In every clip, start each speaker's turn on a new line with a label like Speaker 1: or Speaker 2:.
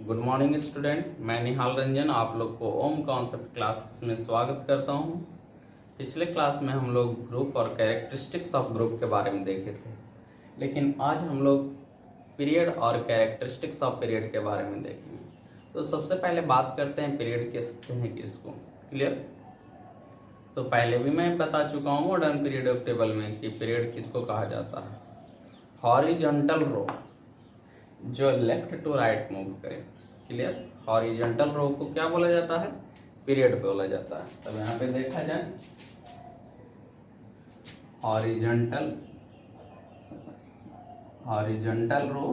Speaker 1: Good morning student, मैं निहाल रंजन आप लोग को ओम कॉन्सेप्ट क्लास में स्वागत करता हूं। पिछले क्लास में हम लोग ग्रुप और कैरेक्टरिस्टिक्स ऑफ ग्रुप के बारे में देखे थे, लेकिन आज हम लोग पीरियड और कैरेक्टरिस्टिक्स ऑफ पीरियड के बारे में देखेंगे। तो सबसे पहले बात करते हैं पीरियड कहते हैं किसको। क्लियर? तो पहले भी मैं बता चुका हूँ मॉडर्न पीरियड ऑफ टेबल में कि पीरियड किसको कहा जाता है। हॉरिजॉन्टल रो जो लेफ्ट टू राइट मूव करे। क्लियर? हॉरिजॉन्टल रो को क्या बोला जाता है? पीरियड बोला जाता है। तब यहाँ पे देखा जाए horizontal row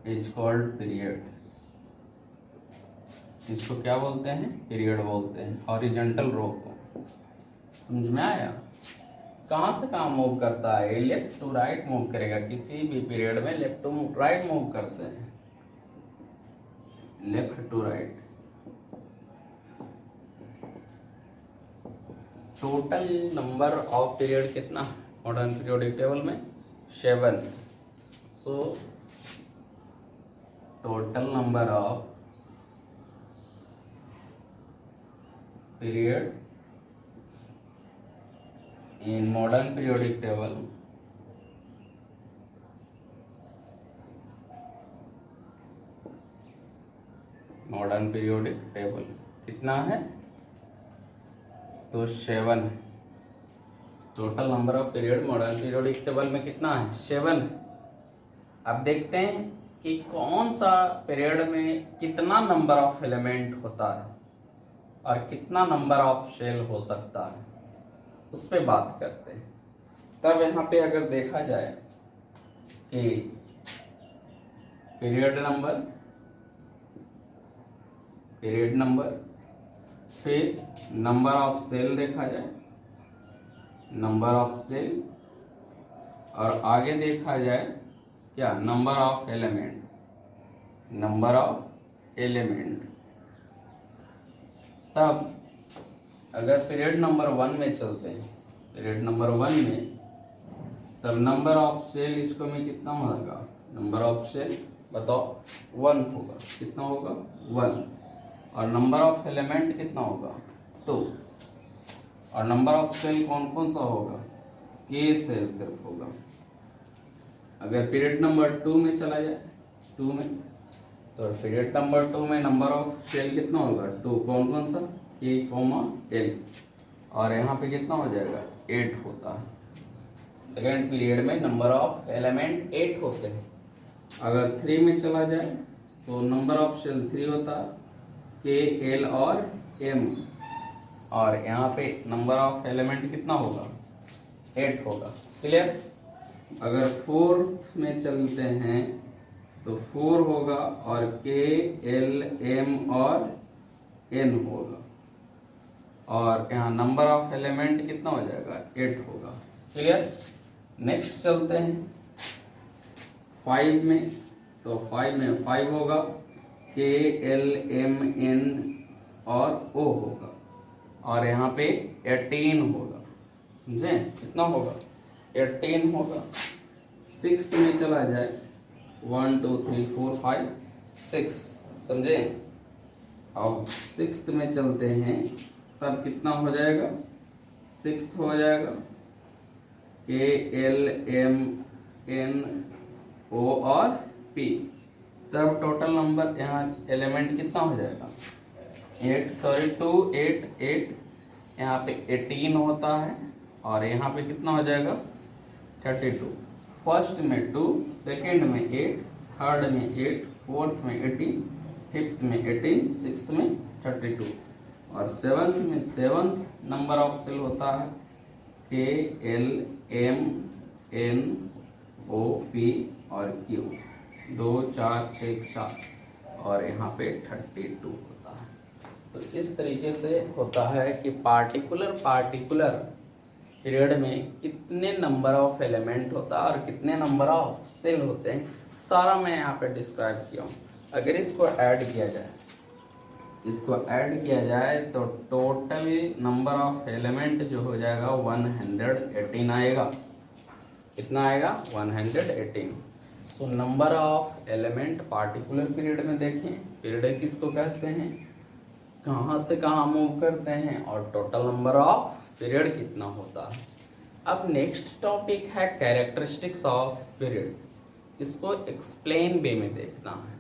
Speaker 1: is called period. इसको क्या बोलते हैं? पीरियड बोलते हैं हॉरिजॉन्टल रो को। समझ में आया? कहाँ से कहाँ मूव करता है? ये लेफ्ट टू राइट मूव करेगा। किसी भी पीरियड में लेफ्ट टू राइट मूव करते हैं, left to right. Total number of period कितना मॉडर्न पीरियोडिक टेबल में? 7। So total number of period in modern periodic table कितना है? तो 7। Total number of period modern periodic table में कितना है? 7। अब देखते हैं कि कौन सा पीरियड में कितना नंबर ऑफ एलिमेंट होता है और कितना नंबर ऑफ सेल हो सकता है, उस पर बात करते हैं। तब यहाँ पे अगर देखा जाए कि पीरियड नंबर फिर नंबर ऑफ सेल देखा जाए, नंबर ऑफ सेल, और आगे देखा जाए क्या? Number of element. तब अगर पीरियड नंबर 1 में चलते हैं, पीरियड नंबर 1 में, तब नंबर ऑफ सेल इसको में कितना होगा? नंबर ऑफ सेल बताओ 1 होगा। कितना होगा? 1। और नंबर ऑफ एलिमेंट कितना होगा? 2। और नंबर ऑफ सेल कौन कौन सा होगा? k सेल सिर्फ होगा। अगर पीरियड नंबर 2 में चला जाए, 2 में, तो पीरियड नंबर 2 में नंबर ऑफ सेल कितना होगा? 2। कौन कौन सा? k, l। और यहाँ पे कितना हो जाएगा? 8 होता है। सेकेंड पीरियड में नंबर ऑफ एलिमेंट 8 होते हैं। अगर 3 में चला जाए तो नंबर ऑफ सेल 3 होता है, k, l और m। और यहाँ पे नंबर ऑफ एलिमेंट कितना होगा? 8 होगा। क्लियर? अगर 4th में चलते हैं तो 4 होगा और k, l, m और n होगा। और यहाँ नंबर ऑफ एलिमेंट कितना हो जाएगा? 8 होगा। क्लियर? नेक्स्ट चलते हैं 5 में, तो 5 में 5 होगा, k, l, m, n और o होगा। और यहाँ पे 18 होगा। समझे? कितना होगा? 18 होगा। 6 में चला जाए, 1 2 3 4 5 6। समझे? अब 6 में चलते हैं, तब कितना हो जाएगा? 6 हो जाएगा, k, l, m, n, o और p। तब टोटल नंबर यहाँ एलिमेंट कितना हो जाएगा? 2 8 8। यहाँ पे 18 होता है और यहाँ पे कितना हो जाएगा? 32। फर्स्ट में 2, सेकेंड में 8, थर्ड में 8, फोर्थ में 18, फिफ्थ में 18, सिक्स्थ में 32 और 7th में 7th नंबर ऑफ सेल होता है, k, l, m, n, o, p और q। 2 4 6 7 और यहाँ पे 32 होता है। तो इस तरीके से होता है कि पार्टिकुलर पीरियड में कितने नंबर ऑफ एलिमेंट होता है और कितने नंबर ऑफ सेल होते हैं, सारा मैं यहाँ पे डिस्क्राइब किया हूँ। अगर इसको ऐड किया जाए तो टोटल नंबर ऑफ एलिमेंट जो हो जाएगा 118 आएगा। कितना आएगा? 118। So number of element particular period में देखें, पीरियड किसको कहते हैं, कहाँ से कहाँ मूव करते हैं, और टोटल नंबर ऑफ पीरियड कितना होता है। अब नेक्स्ट टॉपिक है कैरेक्टरिस्टिक्स ऑफ पीरियड, इसको एक्सप्लेन वे में देखना है।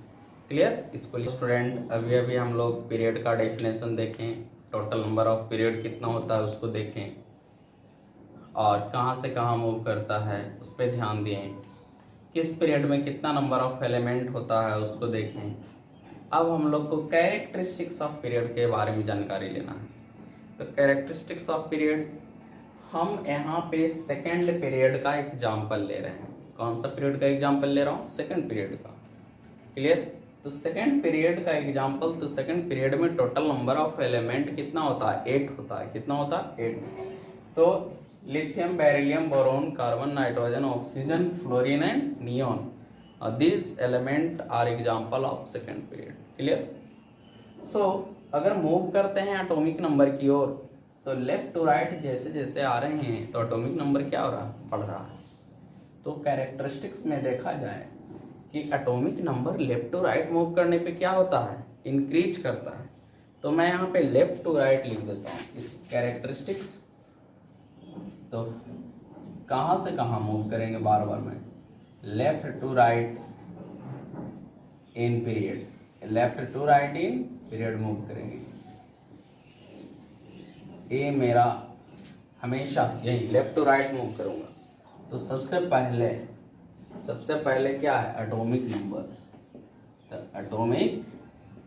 Speaker 1: क्लियर? इसको स्टूडेंट अभी अभी हम लोग पीरियड का डेफिनेशन देखें, टोटल नंबर ऑफ पीरियड कितना होता है उसको देखें, और कहाँ से कहाँ मूव करता है उस पर ध्यान दें, किस पीरियड में कितना नंबर ऑफ एलिमेंट होता है उसको देखें। अब हम लोग को कैरेक्टरिस्टिक्स ऑफ पीरियड के बारे में जानकारी लेना है। तो कैरेक्टरिस्टिक्स ऑफ पीरियड, हम यहाँ पे सेकेंड पीरियड का एग्जाम्पल ले रहे हैं। कौन सा पीरियड का एग्जाम्पल ले रहा हूँ? सेकेंड पीरियड का। क्लियर? तो सेकेंड पीरियड का एग्जाम्पल, तो सेकेंड पीरियड में टोटल नंबर ऑफ एलिमेंट कितना होता है? 8 होता है। कितना होता है? 8। तो lithium, beryllium, boron, carbon, nitrogen, oxygen, fluorine and neon, these element are example of second period. Clear? So अगर मूव करते हैं एटॉमिक नंबर की ओर, तो लेफ्ट टू राइट जैसे जैसे आ रहे हैं तो एटॉमिक नंबर क्या हो रहा है? बढ़ रहा है। तो कैरेक्टरिस्टिक्स में देखा जाए कि atomic number left to right move करने पे क्या होता है? इंक्रीज करता है। तो मैं यहाँ पे लेफ्ट टू राइट लिख देता हूँ कैरेक्टरिस्टिक्स। तो कहाँ से कहाँ मूव करेंगे बार बार में? Left to right in period, left to right in period move करेंगे। ये मेरा हमेशा यही लेफ्ट टू राइट मूव करूंगा। तो सबसे पहले क्या है? Atomic number. तो एटॉमिक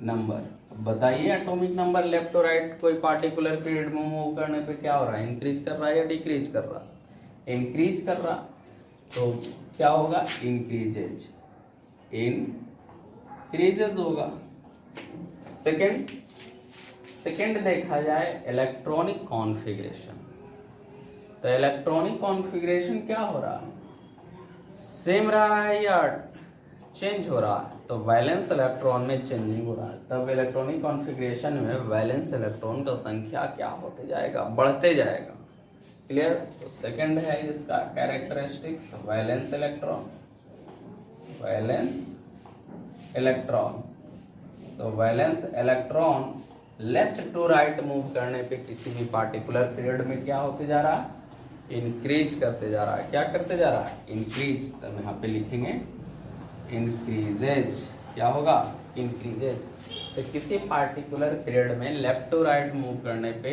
Speaker 1: नंबर, बताइए atomic number left to right कोई पार्टिकुलर पीरियड में मूव करने पे क्या हो रहा है? इंक्रीज कर रहा है या डिक्रीज कर रहा है? इंक्रीज कर रहा। तो क्या होगा? इंक्रीजेज होगा। सेकंड देखा जाए इलेक्ट्रॉनिक कॉन्फ़िगरेशन। तो इलेक्ट्रॉनिक कॉन्फ़िगरेशन क्या हो रहा है? सेम रहा है या चेंज हो रहा है? तो वैलेंस इलेक्ट्रॉन में चेंजिंग हो रहा है। तब इलेक्ट्रॉनिक कॉन्फ़िगरेशन में वैलेंस इलेक्ट्रॉन का संख्या क्या होते जाएगा? बढ़ते जाएगा। क्लियर? तो सेकंड है इसका कैरेक्टरिस्टिक्स वैलेंस इलेक्ट्रॉन। तो valence electron left to right move करने पे किसी भी पार्टिकुलर पीरियड में क्या होते जा रहा है? इंक्रीज करते जा रहा है। क्या करते जा रहा है? इंक्रीज। तो यहाँ पे लिखेंगे इंक्रीजेज। क्या होगा? इंक्रीजेज। तो किसी पार्टिकुलर पीरियड में लेफ्ट टू राइट मूव करने पे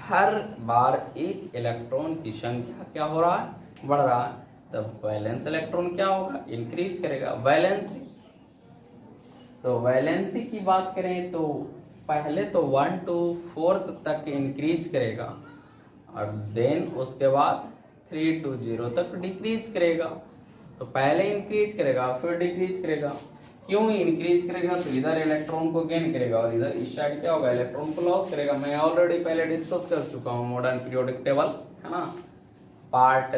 Speaker 1: हर बार एक इलेक्ट्रॉन की संख्या क्या हो रहा है? बढ़ रहा है। तब वैलेंस इलेक्ट्रॉन क्या होगा? इंक्रीज करेगा। वैलेंसी, तो वैलेंसी की बात करें तो पहले तो 1 to 4 तक इंक्रीज करेगा, और देन उसके बाद 3 to 0 तक डिक्रीज करेगा। तो पहले इंक्रीज करेगा फिर डिक्रीज करेगा। क्यों इंक्रीज करेगा? तो इधर इलेक्ट्रॉन को गेन करेगा और इधर इस साइड क्या होगा? इलेक्ट्रॉन को लॉस करेगा। मैं ऑलरेडी पहले डिस्कस कर चुका हूँ मॉडर्न पीरियोडिक टेबल, है ना, पार्ट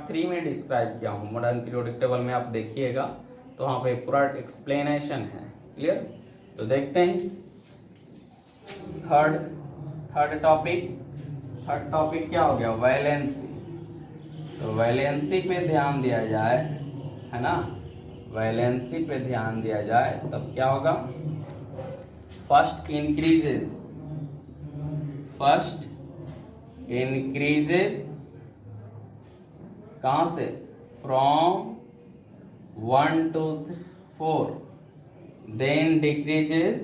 Speaker 1: 3 में डिस्क्राइब किया हूँ। मॉडर्न पीरियोडिक टेबल में आप देखिएगा तो वहाँ पे पूरा एक्सप्लेनेशन है। क्लियर? तो देखते हैं थर्ड टॉपिक क्या हो गया? वैलेंसी। तो वैलेंसी पे ध्यान दिया जाए, है ना, वैलेंसी पे ध्यान दिया जाए तब क्या होगा? फर्स्ट इंक्रीजेज कहाँ से? From 1 to 4, then decreases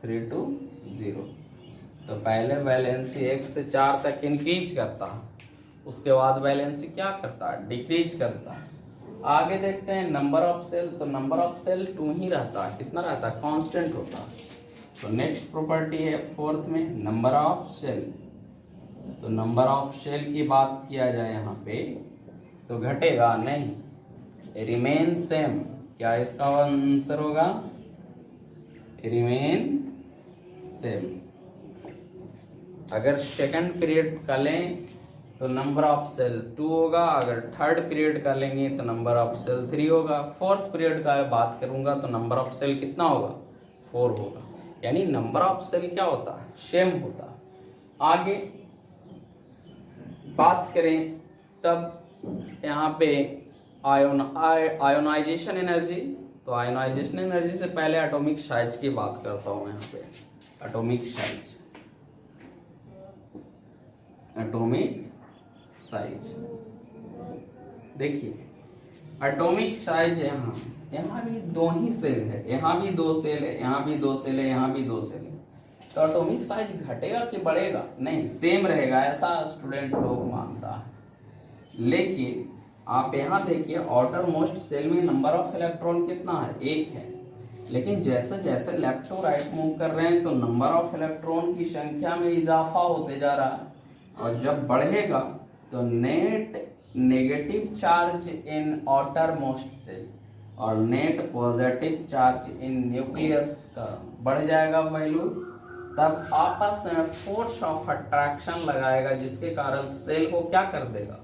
Speaker 1: 3 to 0। तो पहले वैलेंसी 1 से 4 तक इंक्रीज करता है, उसके बाद वैलेंसी क्या करता है? डिक्रीज करता है। आगे देखते हैं नंबर ऑफ सेल। तो नंबर ऑफ सेल 2 ही रहता है। कितना रहता है? कांस्टेंट होता है। तो नेक्स्ट प्रॉपर्टी है फोर्थ में नंबर ऑफ सेल। तो नंबर ऑफ सेल की बात किया जाए यहाँ पे तो घटेगा नहीं, रिमेन सेम। क्या इसका आंसर होगा? Remain same. अगर सेकंड पीरियड का लें तो नंबर ऑफ सेल 2 होगा, अगर थर्ड पीरियड का लेंगे तो नंबर ऑफ सेल 3 होगा, फोर्थ पीरियड का बात करूंगा तो नंबर ऑफ सेल कितना होगा? 4 होगा। यानी नंबर ऑफ सेल क्या होता है? सेम होता है। आगे बात करें तब यहाँ पे आयोनाइजेशन एनर्जी, तो आयोनाइजेशन एनर्जी से पहले एटॉमिक साइज की बात करता हूँ। यहाँ पे एटॉमिक साइज देखिए, एटॉमिक साइज यहाँ भी दो ही सेल है, यहाँ भी दो सेल है, यहाँ भी दो सेल है, यहाँ भी दो सेल है, तो एटॉमिक साइज घटेगा कि बढ़ेगा? नहीं, सेम रहेगा, ऐसा स्टूडेंट लोग मानता है। लेकिन आप यहाँ देखिए, आउटर मोस्ट सेल में नंबर ऑफ इलेक्ट्रॉन कितना है? 1 है। लेकिन जैसे जैसे लेफ्ट टू राइट मूव कर रहे हैं तो नंबर ऑफ इलेक्ट्रॉन की संख्या में इजाफा होते जा रहा है, और जब बढ़ेगा तो net negative charge in outermost shell और net positive charge in nucleus का बढ़ जाएगा वैल्यू। तब आपस में फोर्स ऑफ अट्रैक्शन लगाएगा, जिसके कारण सेल को क्या कर देगा?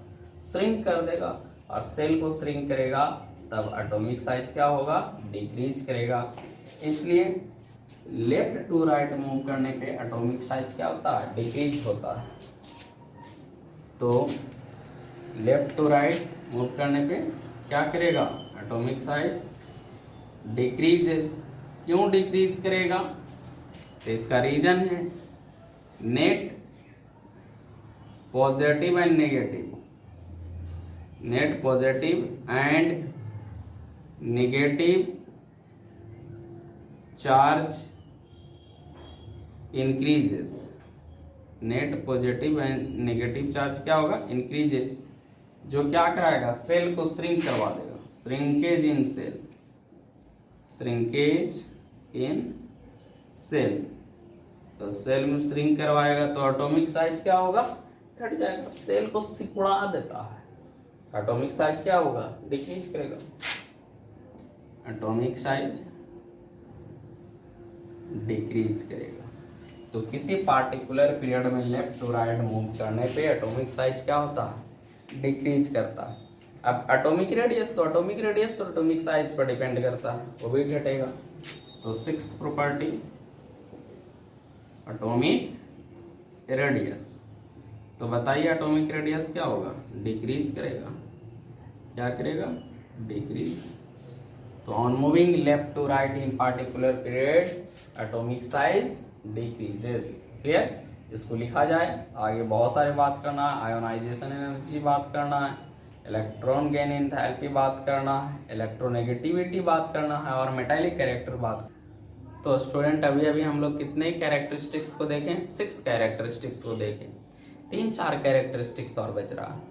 Speaker 1: श्रिंक कर देगा, और सेल को श्रिंक करेगा तब एटॉमिक साइज क्या होगा? डिक्रीज करेगा। इसलिए लेफ्ट टू राइट मूव करने पे एटॉमिक साइज क्या होता है? डिक्रीज होता है। तो लेफ्ट टू राइट मूव करने पे क्या करेगा? Atomic size decreases. क्यों डिक्रीज करेगा? तो इसका रीजन है net positive and negative, net positive and negative charge increases. Net positive and negative charge क्या होगा? इंक्रीजेस, जो क्या कराएगा? सेल को श्रिंक करवा देगा। श्रिंकेज इन सेल, श्रिंकेज इन सेल, तो सेल में श्रिंक करवाएगा तो एटॉमिक साइज क्या होगा? घट जाएगा। सेल को सिकुड़ा देता है, एटॉमिक साइज क्या होगा? डिक्रीज करेगा। एटॉमिक साइज डिक्रीज करेगा। तो किसी पार्टिकुलर पीरियड में लेफ्ट टू राइट मूव करने पे एटॉमिक साइज क्या होता है? डिक्रीज करता है। अब एटॉमिक रेडियस तो एटॉमिक साइज पर डिपेंड करता है, वो भी घटेगा। तो 6th प्रॉपर्टी एटॉमिक रेडियस, तो बताइए एटॉमिक रेडियस क्या होगा? डिक्रीज करेगा। क्या करेगा? डिक्रीज। तो on moving left to right in particular period atomic size decreases. Clear? इसको लिखा जाए। आगे बहुत सारे बात करना है, आयोनाइजेशन एनर्जी बात करना है, इलेक्ट्रॉन गेन एंथैल्पी बात करना है, इलेक्ट्रोनेगेटिविटी बात करना है, और मेटालिक कैरेक्टर बात। तो स्टूडेंट अभी अभी हम लोग कितने कैरेक्टरिस्टिक्स को देखें? 6 कैरेक्टरिस्टिक्स को देखें। 3-4 कैरेक्टरिस्टिक्स और बच रहा है,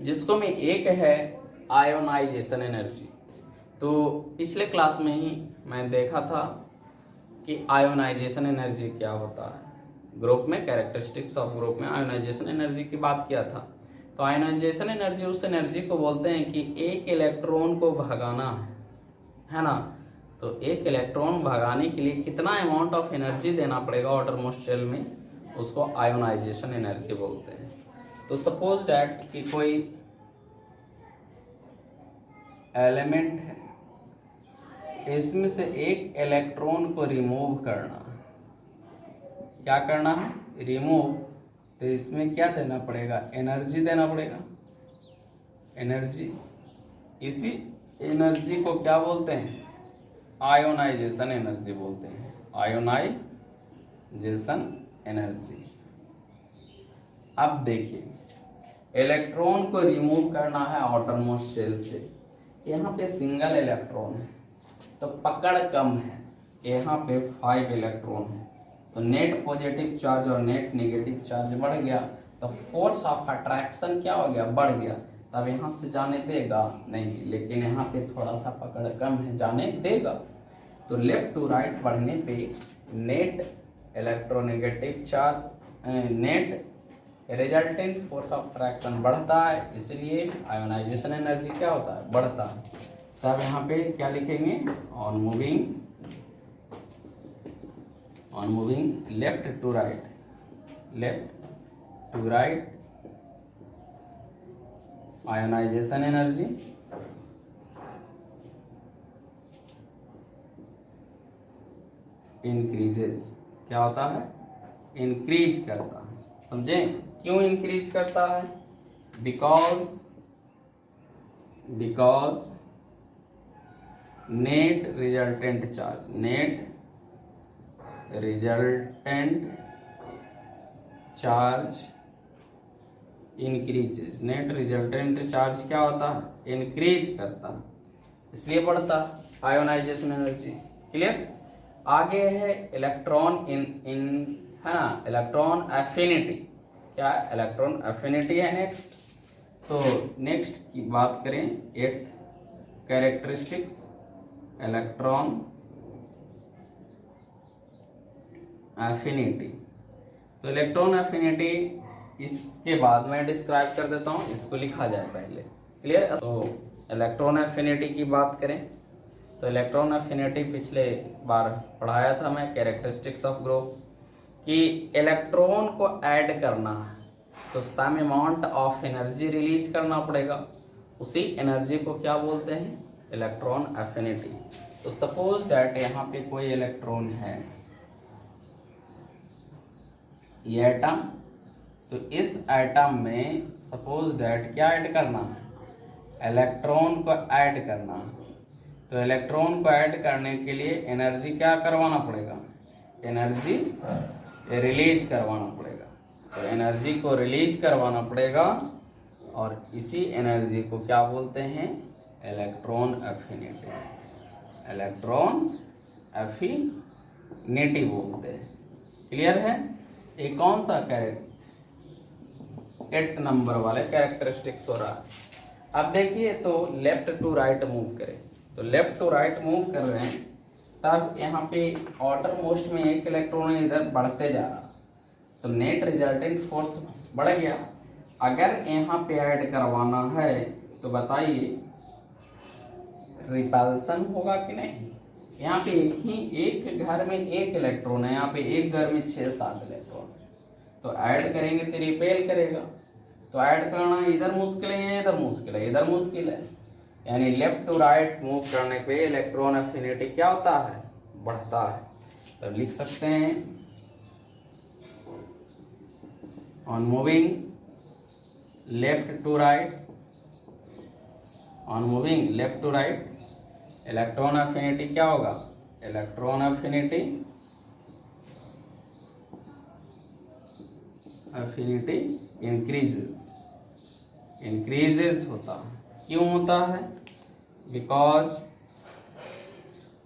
Speaker 1: जिसको में एक है आयोनाइजेशन एनर्जी। तो पिछले क्लास में ही मैं देखा था कि आयोनाइजेशन एनर्जी क्या होता है। ग्रुप में कैरेक्टरिस्टिक्स ऑफ ग्रुप में आयोनाइजेशन एनर्जी की बात किया था। तो आयोनाइजेशन एनर्जी उस एनर्जी को बोलते हैं कि एक इलेक्ट्रॉन को भगाना है ना, तो एक इलेक्ट्रॉन भगाने के लिए कितना अमाउंट ऑफ एनर्जी देना पड़ेगा आउटर मोस्ट शेल में, उसको आयोनाइजेशन एनर्जी बोलते हैं। तो सपोज डैट कि कोई एलिमेंट है, इसमें से एक इलेक्ट्रॉन को रिमूव करना, क्या करना है? रिमूव। तो इसमें क्या देना पड़ेगा? एनर्जी देना पड़ेगा, एनर्जी। इसी एनर्जी को क्या बोलते हैं? आयोनाइजेशन एनर्जी बोलते हैं, आयोनाइजेशन एनर्जी। अब देखिए, इलेक्ट्रॉन को रिमूव करना है आउटर मोस्ट शेल से। यहाँ पे सिंगल इलेक्ट्रॉन है तो पकड़ कम है, यहाँ पे 5 इलेक्ट्रॉन है, तो नेट पॉजिटिव चार्ज और नेट नेगेटिव चार्ज बढ़ गया, तो फोर्स ऑफ अट्रैक्शन क्या हो गया? बढ़ गया। तब यहाँ से जाने देगा? नहीं, लेकिन यहाँ पे थोड़ा सा पकड़ कम है, जाने देगा। तो लेफ्ट टू राइट बढ़ने पे net electronegative charge, net resultant force of attraction बढ़ता है, इसलिए आयोनाइजेशन एनर्जी क्या होता है? बढ़ता है। तब यहाँ पे क्या लिखेंगे? On moving left to right ionization energy increases. क्या होता है? इंक्रीज करता है। समझे क्यों इंक्रीज करता है? Because net resultant charge increases. Net resultant charge क्या होता है? इंक्रीज करता है, इसलिए बढ़ता आयोनाइजेशन एनर्जी। क्लियर? आगे है इलेक्ट्रॉन इन है ना, इलेक्ट्रॉन एफिनिटी। क्या इलेक्ट्रॉन एफिनिटी है नेक्स्ट। तो नेक्स्ट की बात करें, 8th कैरेक्टरिस्टिक्स इलेक्ट्रॉन एफिनिटी। तो इलेक्ट्रॉन एफिनिटी इसके बाद मैं डिस्क्राइब कर देता हूँ, इसको लिखा जाए पहले। क्लियर? तो इलेक्ट्रॉन एफिनिटी की बात करें तो इलेक्ट्रॉन एफिनिटी पिछले बार पढ़ाया था मैं, कैरेक्टरिस्टिक्स ऑफ ग्रुप, कि इलेक्ट्रॉन को ऐड करना है तो some amount of energy release करना पड़ेगा। उसी एनर्जी को क्या बोलते हैं? Electron affinity. तो सपोज दैट यहाँ पे कोई इलेक्ट्रॉन है, ये एटम, तो इस एटम में सपोज दैट क्या ऐड करना है? इलेक्ट्रॉन को ऐड करना है। तो इलेक्ट्रॉन को ऐड करने के लिए एनर्जी क्या करवाना पड़ेगा? एनर्जी रिलीज करवाना पड़ेगा। तो एनर्जी को रिलीज करवाना पड़ेगा और इसी एनर्जी को क्या बोलते हैं? Electron affinity. इलेक्ट्रॉन एफिनिटी बोलते हैं। क्लियर है? ये कौन सा 8th नंबर वाले कैरेक्टरिस्टिक्स हो रहा है। अब देखिए, तो लेफ्ट टू राइट मूव करें, तो लेफ्ट टू राइट मूव कर रहे हैं, तब यहाँ पे आउटर मोस्ट में एक इलेक्ट्रॉन इधर बढ़ते जा रहा, तो नेट रिजल्टेंट फोर्स बढ़ गया। अगर यहाँ पे ऐड करवाना है तो बताइए रिपल्सन होगा कि नहीं? यहाँ पे एक घर में एक इलेक्ट्रॉन है, यहाँ पे एक घर में 6-7 इलेक्ट्रॉन, तो ऐड करेंगे तो रिपेल करेगा। तो ऐड करना इधर मुश्किल है या इधर मुश्किल है? इधर मुश्किल है। यानी लेफ्ट टू राइट मूव करने पे इलेक्ट्रॉन एफिनिटी क्या होता है? बढ़ता है। तो लिख सकते हैं on moving left to right, on moving left to right electron affinity क्या होगा? इलेक्ट्रॉन एफिनिटी इंक्रीजेस होता है। क्यों होता है? बिकॉज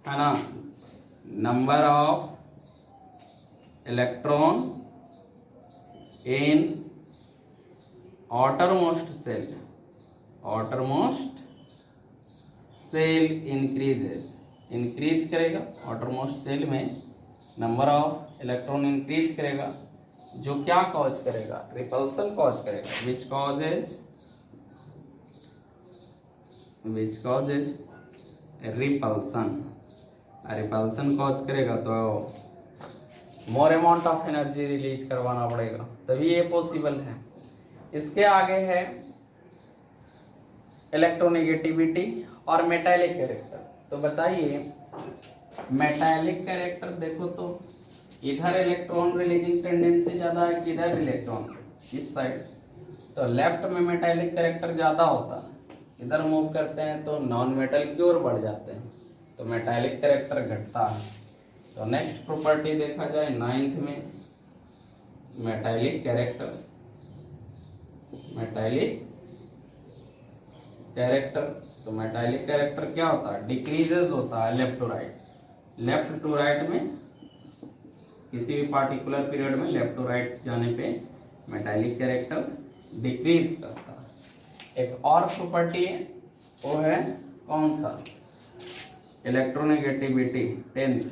Speaker 1: है ना, number of electron in outermost cell increase करेगा। outermost सेल में नंबर ऑफ इलेक्ट्रॉन इंक्रीज करेगा, जो क्या कॉज करेगा? रिपल्सन कॉज करेगा। विच कॉजेज रिपल्सन कॉज करेगा, तो more amount of energy release करवाना पड़ेगा, तभी ये पॉसिबल है। इसके आगे है इलेक्ट्रोनेगेटिविटी और मेटालिक कैरेक्टर। तो बताइए मेटालिक कैरेक्टर देखो तो इधर इलेक्ट्रॉन रिलीजिंग टेंडेंसी ज़्यादा है कि इधर इलेक्ट्रॉन इस साइड, तो लेफ्ट में मेटालिक कैरेक्टर ज़्यादा होता है। इधर मूव करते हैं तो नॉन मेटल की ओर बढ़ जाते हैं, तो मेटालिक कैरेक्टर घटता है। तो नेक्स्ट प्रॉपर्टी देखा जाए 9th में मेटालिक कैरेक्टर। तो मेटालिक कैरेक्टर क्या होता है? डिक्रीजेस होता है लेफ्ट टू राइट में किसी भी पार्टिकुलर पीरियड में लेफ्ट टू राइट जाने पे मेटालिक कैरेक्टर डिक्रीज करता है। एक और प्रॉपर्टी है, वो है कौन सा? इलेक्ट्रोनेगेटिविटी। 10th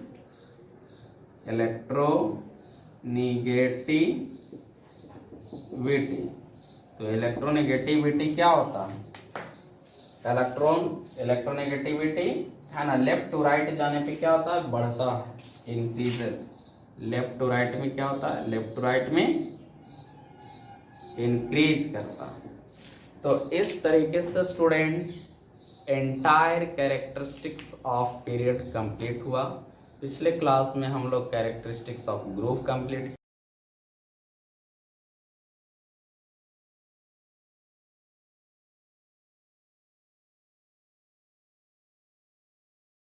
Speaker 1: electronegativity. तो इलेक्ट्रोनेगेटिविटी क्या होता है? इलेक्ट्रोनेगेटिविटी है ना, लेफ्ट टू राइट जाने पे क्या होता है? बढ़ता है, इंक्रीजेस। लेफ्ट टू राइट में क्या होता है? लेफ्ट टू राइट में इंक्रीज करता है। तो इस तरीके से student entire characteristics of period complete हुआ। पिछले क्लास में हम लोग कैरेक्टरिस्टिक्स ऑफ ग्रुप कंप्लीट